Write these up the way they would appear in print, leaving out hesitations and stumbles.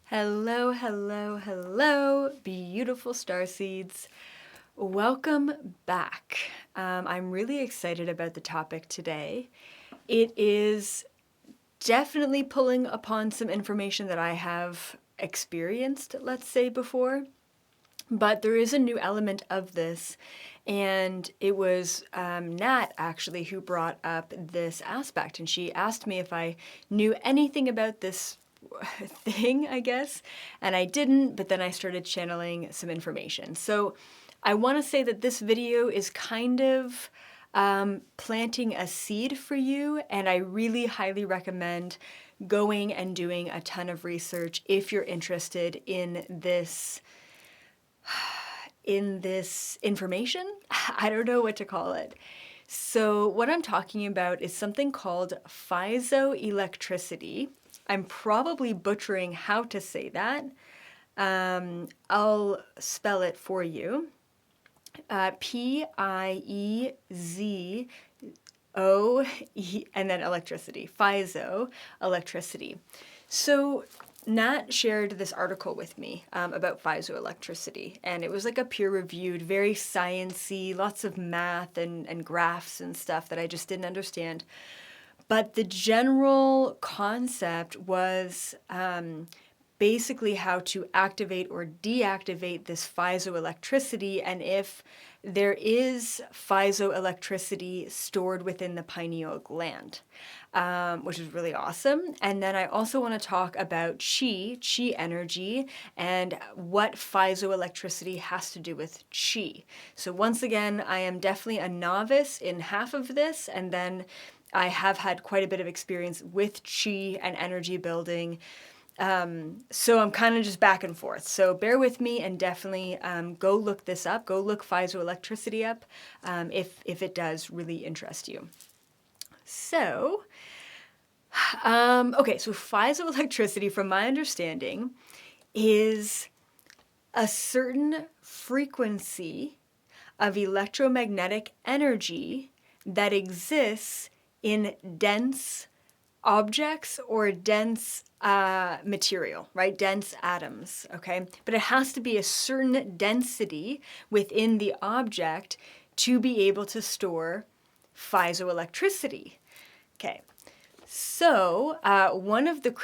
Hello, hello, hello, beautiful starseeds. Welcome back. I'm really excited about the topic today. It is definitely pulling upon some information that I have experienced, let's say, before. But there is a new element of this, and it was Nat actually who brought up this aspect, and she asked me if I knew anything about this thing, I guess, and I didn't, but then I started channeling some information. So I want to say that this video is kind of planting a seed for you, and I really highly recommend going and doing a ton of research if you're interested in this information. I don't know what to call it. So what I'm talking about is something called piezoelectricity. I'm probably butchering how to say that. I'll spell it for you. P-I-E-Z-O-E, and then electricity. Piezoelectricity. So Nat shared this article with me about piezoelectricity, and it was like a peer-reviewed, very science-y, lots of math and graphs and stuff that I just didn't understand. But the general concept was basically how to activate or deactivate this piezoelectricity, and if there is piezoelectricity stored within the pineal gland, which is really awesome. And then I also want to talk about chi energy, and what piezoelectricity has to do with chi. So once again, I am definitely a novice in half of this, and then I have had quite a bit of experience with chi and energy building. So I'm kind of just back and forth. So bear with me, and definitely go look this up. Go look piezoelectricity up if it does really interest you. So, okay, so piezoelectricity, from my understanding, is a certain frequency of electromagnetic energy that exists in dense objects or dense material, right? Dense atoms, okay? But it has to be a certain density within the object to be able to store piezoelectricity. Okay. So, one of the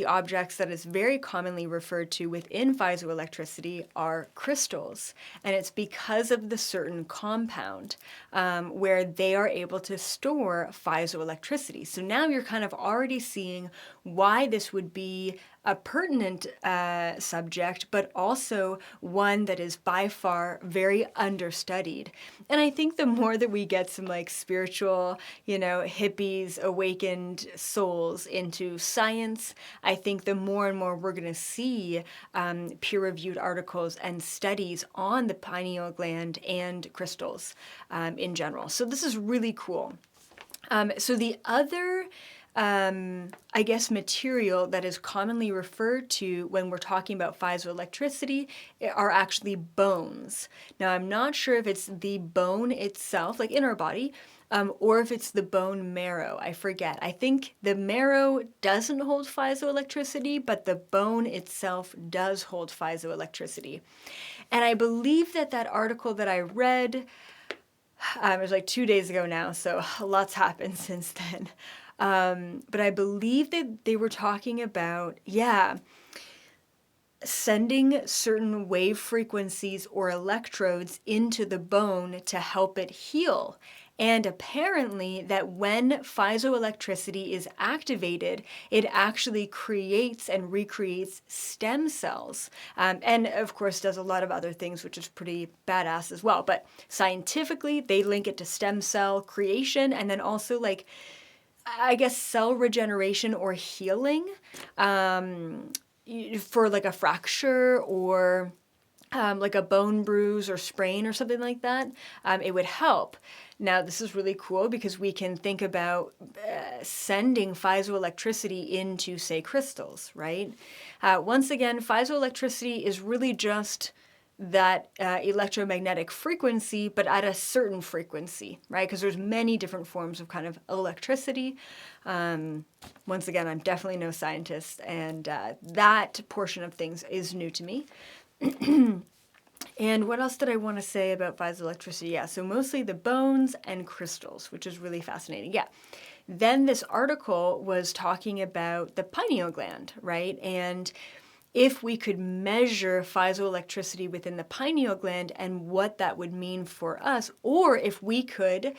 objects that is very commonly referred to within piezoelectricity are crystals. And it's because of the certain compound where they are able to store piezoelectricity. So now you're kind of already seeing why this would be a pertinent subject, but also one that is by far very understudied. And I think the more that we get some like spiritual, hippies, awakened souls into science, I think the more and more we're going to see peer-reviewed articles and studies on the pineal gland and crystals in general. So this is really cool. So the other material that is commonly referred to when we're talking about piezoelectricity are actually bones. Now, I'm not sure if it's the bone itself, like in our body, or if it's the bone marrow. I forget. I think the marrow doesn't hold piezoelectricity, but the bone itself does hold piezoelectricity. And I believe that article that I read, it was like 2 days ago now, so lots happened since then. But I believe that they were talking about, sending certain wave frequencies or electrodes into the bone to help it heal. And apparently that when piezoelectricity is activated, it actually creates and recreates stem cells. And of course does a lot of other things, which is pretty badass as well. But scientifically, they link it to stem cell creation, and then also like, I guess, cell regeneration or healing for like a fracture or like a bone bruise or sprain or something like that. It would help. Now, this is really cool because we can think about sending piezoelectricity into, say, crystals, right? Once again, piezoelectricity is really just that electromagnetic frequency, but at a certain frequency, right? Because there's many different forms of kind of electricity. Once again, I'm definitely no scientist, and that portion of things is new to me. And what else did I want to say about piezoelectricity? Yeah, so mostly the bones and crystals, which is really fascinating. Yeah. Then this article was talking about the pineal gland, right? And if we could measure piezoelectricity within the pineal gland and what that would mean for us, or if we could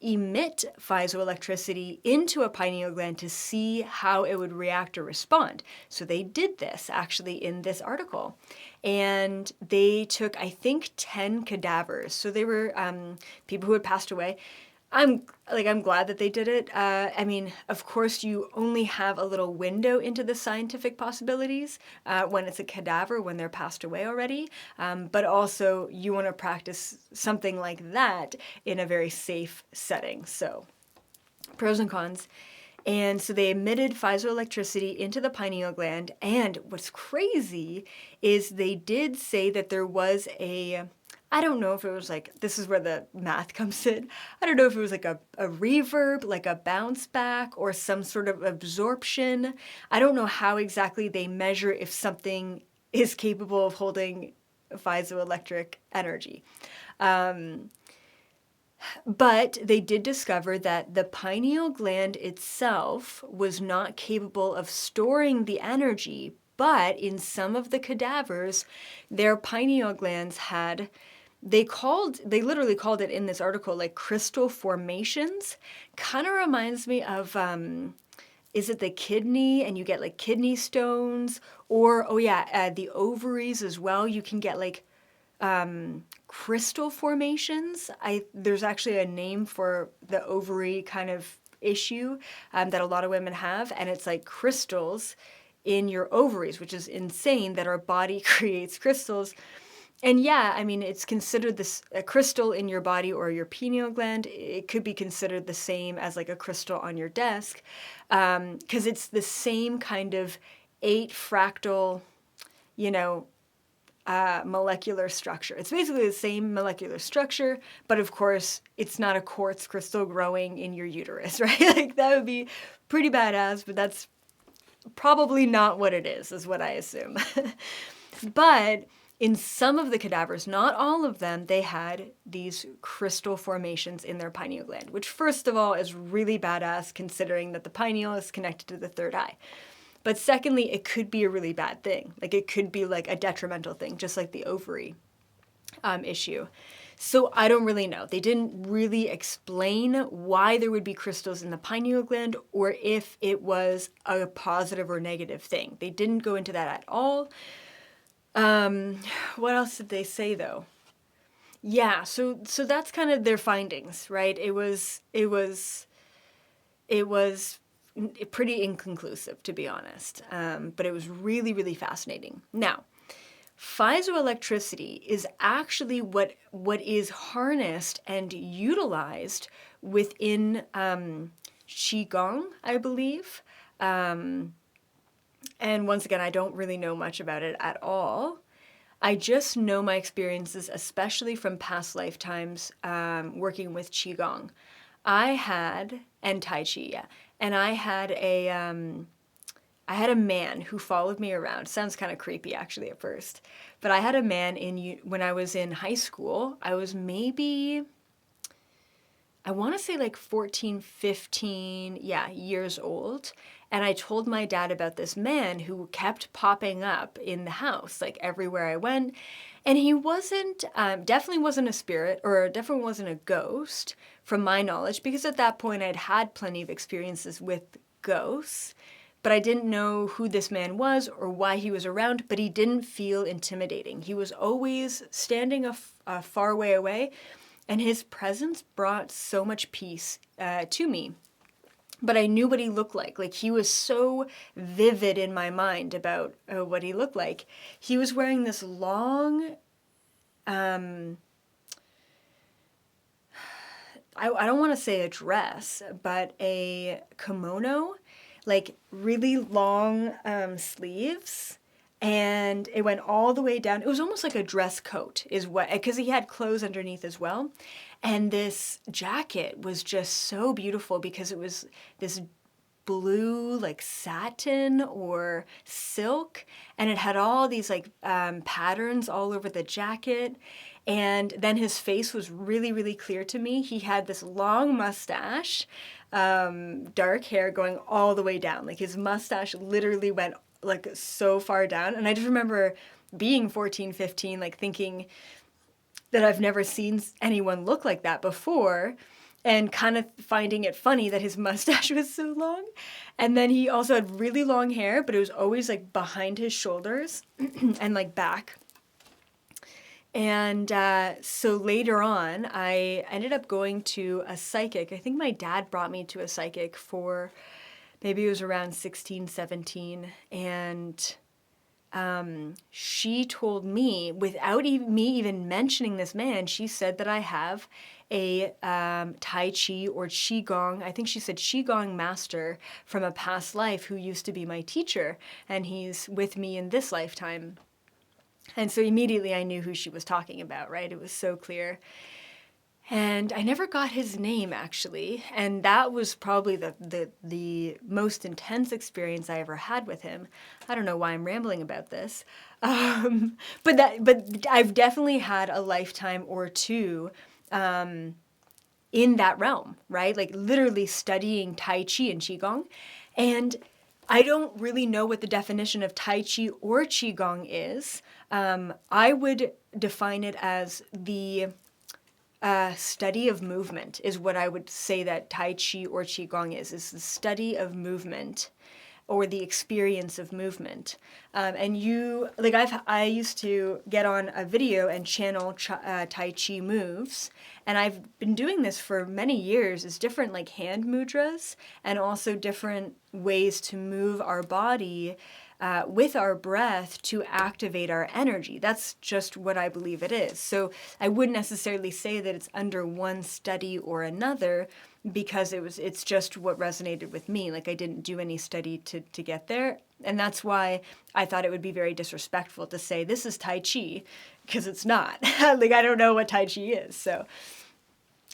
emit piezoelectricity into a pineal gland to see how it would react or respond. So they did this actually in this article. And they took, I think, 10 cadavers. So they were people who had passed away. I'm glad that they did it. I mean, of course, you only have a little window into the scientific possibilities when it's a cadaver, when they're passed away already. But also, you want to practice something like that in a very safe setting. So, pros and cons. And so they emitted piezoelectricity into the pineal gland. And what's crazy is they did say that there was I don't know if it was like, this is where the math comes in. I don't know if it was like a reverb, like a bounce back, or some sort of absorption. I don't know how exactly they measure if something is capable of holding piezoelectric energy. But they did discover that the pineal gland itself was not capable of storing the energy, but in some of the cadavers, their pineal glands had, they literally called it in this article like crystal formations. Kind of reminds me of, is it the kidney and you get like kidney stones? Or, oh yeah, the ovaries as well. You can get like crystal formations. There's actually a name for the ovary kind of issue that a lot of women have, and it's like crystals in your ovaries, which is insane that our body creates crystals. And yeah, I mean, it's considered a crystal in your body or your pineal gland. It could be considered the same as like a crystal on your desk, because it's the same kind of 8 fractal, molecular structure. It's basically the same molecular structure, but of course, it's not a quartz crystal growing in your uterus, right? Like that would be pretty badass, but that's probably not what it is what I assume. But in some of the cadavers, not all of them, they had these crystal formations in their pineal gland, which first of all is really badass considering that the pineal is connected to the third eye. But secondly, it could be a really bad thing. Like it could be like a detrimental thing, just like the ovary issue. So I don't really know. They didn't really explain why there would be crystals in the pineal gland or if it was a positive or negative thing. They didn't go into that at all. What else did they say though? Yeah, so that's kind of their findings, right? It was pretty inconclusive, to be honest, but it was really, really fascinating. Now, piezoelectricity is actually what is harnessed and utilized within Qigong, I believe. And once again, I don't really know much about it at all. I just know my experiences, especially from past lifetimes, working with Qigong. And Tai Chi, yeah. And I had a man who followed me around. Sounds kind of creepy actually at first. But I had a man when I was in high school. I was maybe, I want to say like 14, 15, years old. And I told my dad about this man who kept popping up in the house, like everywhere I went. And he definitely wasn't a spirit or definitely wasn't a ghost from my knowledge, because at that point I'd had plenty of experiences with ghosts, but I didn't know who this man was or why he was around, but he didn't feel intimidating. He was always standing a far way away, and his presence brought so much peace to me. But I knew what he looked like. Like, he was so vivid in my mind about what he looked like. He was wearing this long, I don't want to say a dress, but a kimono, like really long sleeves, and it went all the way down. It was almost like a dress coat is what, because he had clothes underneath as well. And this jacket was just so beautiful because it was this blue like satin or silk, and it had all these like patterns all over the jacket. And then his face was really, really clear to me. He had this long mustache, dark hair going all the way down. Like his mustache literally went like so far down. And I just remember being 14, 15, like thinking that I've never seen anyone look like that before, and kind of finding it funny that his mustache was so long. And then he also had really long hair, but it was always like behind his shoulders and like back. And so later on, I ended up going to a psychic. I think my dad brought me to a psychic for maybe it was around 16, 17. And she told me, without me even mentioning this man, she said that I have a Tai Chi or Qigong, I think she said Qigong master from a past life who used to be my teacher, and he's with me in this lifetime. And so immediately I knew who she was talking about, right? It was so clear. And I never got his name, actually. And that was probably the most intense experience I ever had with him. I don't know why I'm rambling about this. But I've definitely had a lifetime or two in that realm, right? Like literally studying Tai Chi and Qigong. And I don't really know what the definition of Tai Chi or Qigong is. I would define it as the study of movement is what I would say that Tai Chi or Qigong is the study of movement or the experience of movement. And you, like I used to get on a video and channel Tai Chi moves, and I've been doing this for many years. It's different like hand mudras and also different ways to move our body with our breath to activate our energy. That's just what I believe it is. So I wouldn't necessarily say that it's under one study or another, because it's just what resonated with me. Like I didn't do any study to get there. And that's why I thought it would be very disrespectful to say this is Tai Chi, because it's not. Like I don't know what Tai Chi is. So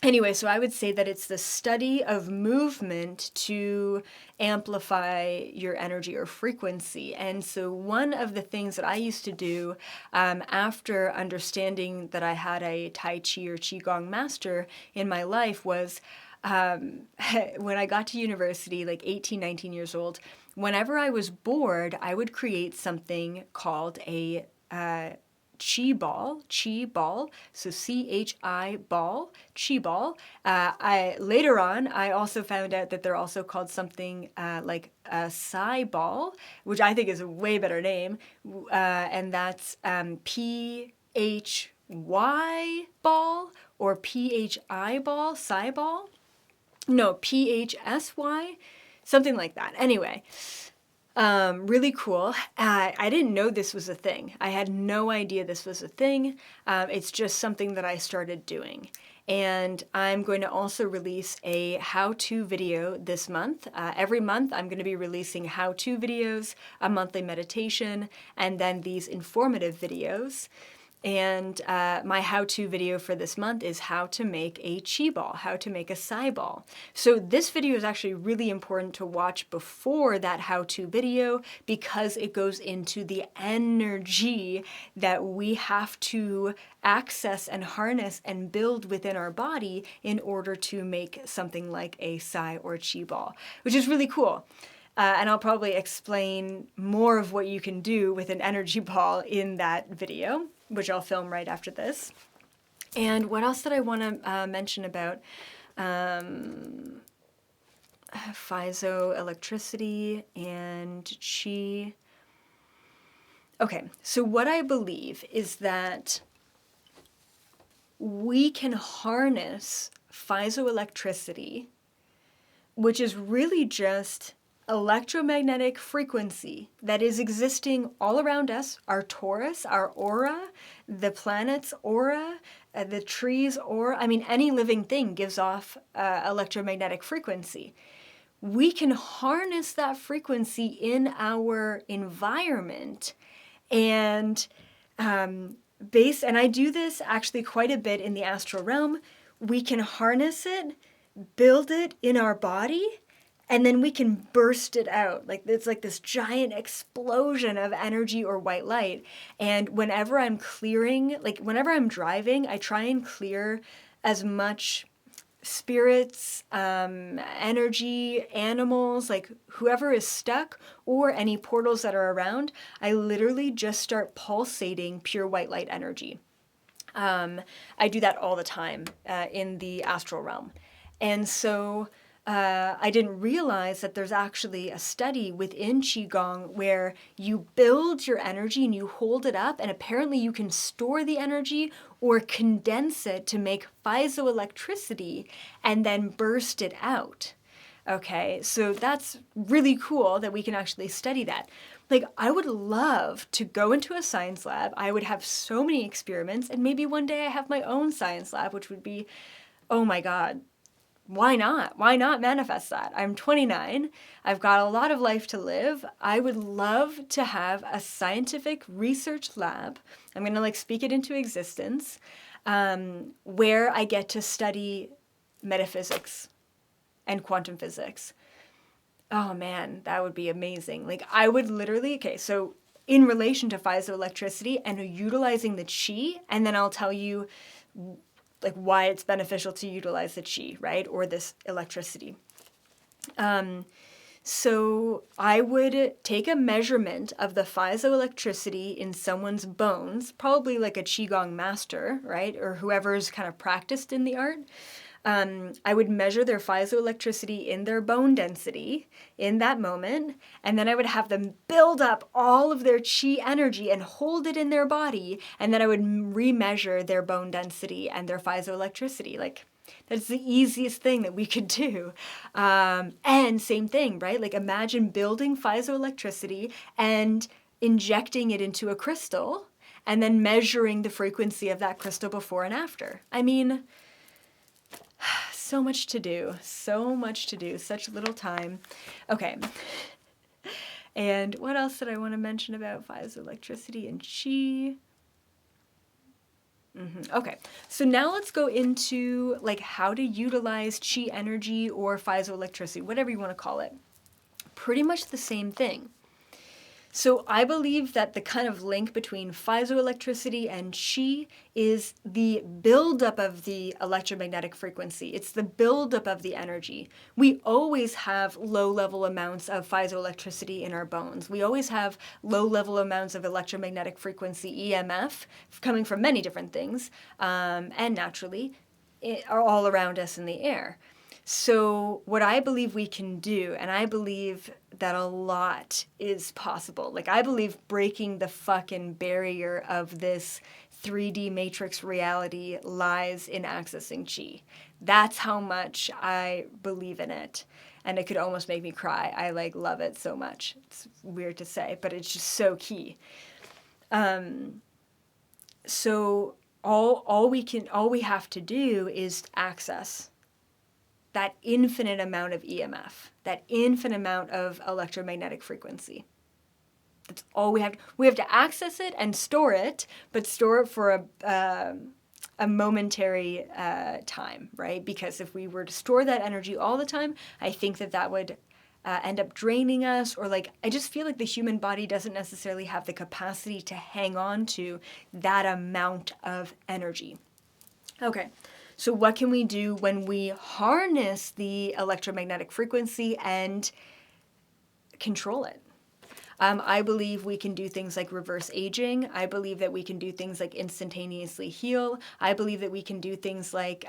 anyway, so I would say that it's the study of movement to amplify your energy or frequency. And so one of the things that I used to do after understanding that I had a Tai Chi or Qigong master in my life was when I got to university, like 18, 19 years old, whenever I was bored, I would create something called a Chi ball, so C-H-I ball, Chi ball. Later on, I also found out that they're also called something like a Psi ball, which I think is a way better name, and that's P-H-Y ball or P-H-I ball, Psi ball. No, P-H-S-Y, something like that. Anyway. Really cool. I didn't know this was a thing. I had no idea this was a thing. It's just something that I started doing. And I'm going to also release a how-to video this month. Every month I'm going to be releasing how-to videos, a monthly meditation, and then these informative videos. And my how-to video for this month is how to make a Chi ball, how to make a Psi ball. So this video is actually really important to watch before that how-to video, because it goes into the energy that we have to access and harness and build within our body in order to make something like a Psi or Chi ball, which is really cool. And I'll probably explain more of what you can do with an energy ball in that video, which I'll film right after this. And what else did I want to mention about piezoelectricity and Chi? Okay, so what I believe is that we can harness piezoelectricity, which is really just electromagnetic frequency that is existing all around us, our torus, our aura, the planet's aura, the trees' aura. I mean, any living thing gives off electromagnetic frequency. We can harness that frequency in our environment And and I do this actually quite a bit in the astral realm. We can harness it, build it in our body, and then we can burst it out. Like it's like this giant explosion of energy or white light. And whenever I'm clearing, like whenever I'm driving, I try and clear as much spirits, energy, animals, like whoever is stuck or any portals that are around. I literally just start pulsating pure white light energy. I do that all the time in the astral realm. And so I didn't realize that there's actually a study within Qigong where you build your energy and you hold it up, and apparently you can store the energy or condense it to make piezoelectricity and then burst it out. Okay, so that's really cool that we can actually study that. Like, I would love to go into a science lab. I would have so many experiments, and maybe one day I have my own science lab, which would be, oh my God, why not? Why not manifest that? I'm 29. I've got a lot of life to live. I would love to have a scientific research lab. I'm going to like speak it into existence, where I get to study metaphysics and quantum physics. Oh man, that would be amazing. Like I would literally, okay, so in relation to piezoelectricity and utilizing the chi, and then I'll tell you like why it's beneficial to utilize the chi, right? Or this electricity. So I would take a measurement of the piezoelectricity in someone's bones, probably like a Qigong master, right? Or whoever's kind of practiced in the art. I would measure their piezoelectricity in their bone density in that moment, and then I would have them build up all of their chi energy and hold it in their body, and then I would remeasure their bone density and their piezoelectricity. Like, that's the easiest thing that we could do. And same thing, right? Like, imagine building piezoelectricity and injecting it into a crystal, and then measuring the frequency of that crystal before and after. I mean, so much to do, such little time. Okay. And what else did I want to mention about piezoelectricity and chi? Okay, so now let's go into like how to utilize chi energy or piezoelectricity, whatever you want to call it. Pretty much the same thing. So I believe that the kind of link between piezoelectricity and chi is the buildup of the electromagnetic frequency. It's the buildup of the energy. We always have low-level amounts of piezoelectricity in our bones. We always have low-level amounts of electromagnetic frequency, EMF, coming from many different things, and naturally are all around us in the air. So what I believe we can do, and I believe that a lot is possible. Like, I believe breaking the fucking barrier of this 3D matrix reality lies in accessing chi. That's how much I believe in it. And it could almost make me cry. I like love it so much. It's weird to say, but it's just so key. So all we have to do is access that infinite amount of EMF, that infinite amount of electromagnetic frequency. That's all we have. We have to access it and store it, but store it for a momentary time, right? Because if we were to store that energy all the time, I think that would end up draining us, or like, I just feel like the human body doesn't necessarily have the capacity to hang on to that amount of energy. Okay. So what can we do when we harness the electromagnetic frequency and control it? I believe we can do things like reverse aging. I believe that we can do things like instantaneously heal. I believe that we can do things like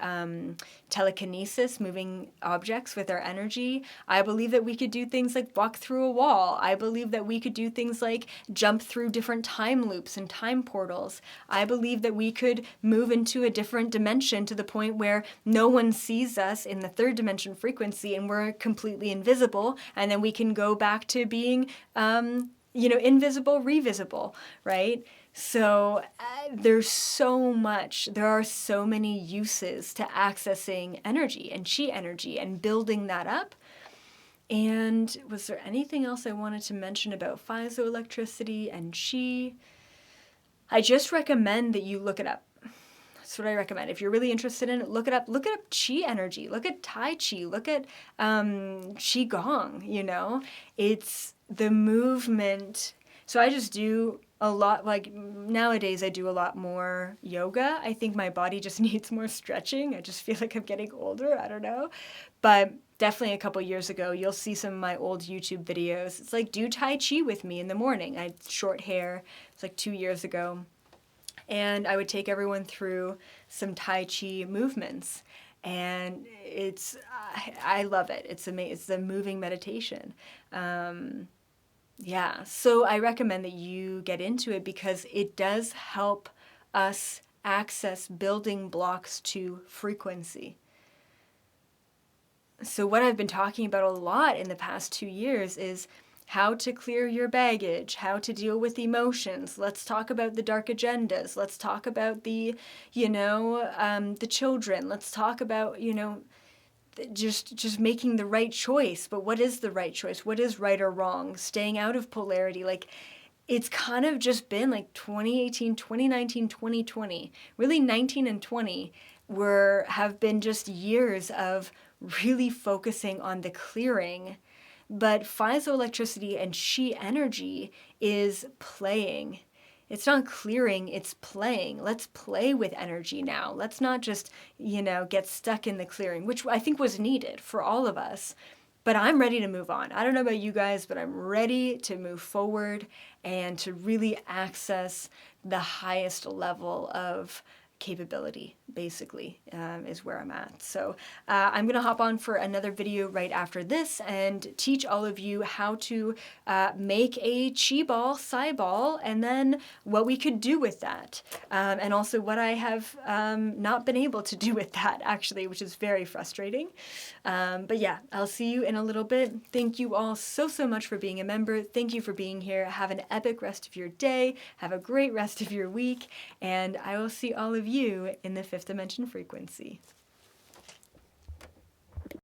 telekinesis, moving objects with our energy. I believe that we could do things like walk through a wall. I believe that we could do things like jump through different time loops and time portals. I believe that we could move into a different dimension to the point where no one sees us in the third dimension frequency and we're completely invisible, and then we can go back to being invisible, revisible, right? So there are so many uses to accessing energy and chi energy and building that up. And was there anything else I wanted to mention about piezoelectricity and chi? I just recommend that you look it up. That's what I recommend. If you're really interested in it, look it up. Look at Qi energy. Look at Tai Chi. Look at Qi Gong, you know? It's the movement. So I just do a lot, like nowadays I do a lot more yoga. I think my body just needs more stretching. I just feel like I'm getting older. I don't know. But definitely a couple years ago, you'll see some of my old YouTube videos. It's like, do Tai Chi with me in the morning. I had short hair. It's like 2 years ago. And I would take everyone through some Tai Chi movements. And I love it. It's amazing. It's a moving meditation. Yeah, so I recommend that you get into it because it does help us access building blocks to frequency. So what I've been talking about a lot in the past 2 years is how to clear your baggage, how to deal with emotions. Let's talk about the dark agendas. Let's talk about the children. Let's talk about, just making the right choice. But what is the right choice? What is right or wrong? Staying out of polarity. Like, it's kind of just been like 2018, 2019, 2020. Really 19 and 20 have been just years of really focusing on the clearing. But piezoelectricity and chi energy is playing. It's not clearing, it's playing. Let's play with energy now. Let's not just, get stuck in the clearing, which I think was needed for all of us. But I'm ready to move on. I don't know about you guys, but I'm ready to move forward and to really access the highest level of capability, basically, is where I'm at. So I'm going to hop on for another video right after this and teach all of you how to make a chi ball, psi ball, and then what we could do with that. And also what I have not been able to do with that, actually, which is very frustrating. But yeah, I'll see you in a little bit. Thank you all so, so much for being a member. Thank you for being here. Have an epic rest of your day. Have a great rest of your week. And I will see all of you in the fifth dimension frequency.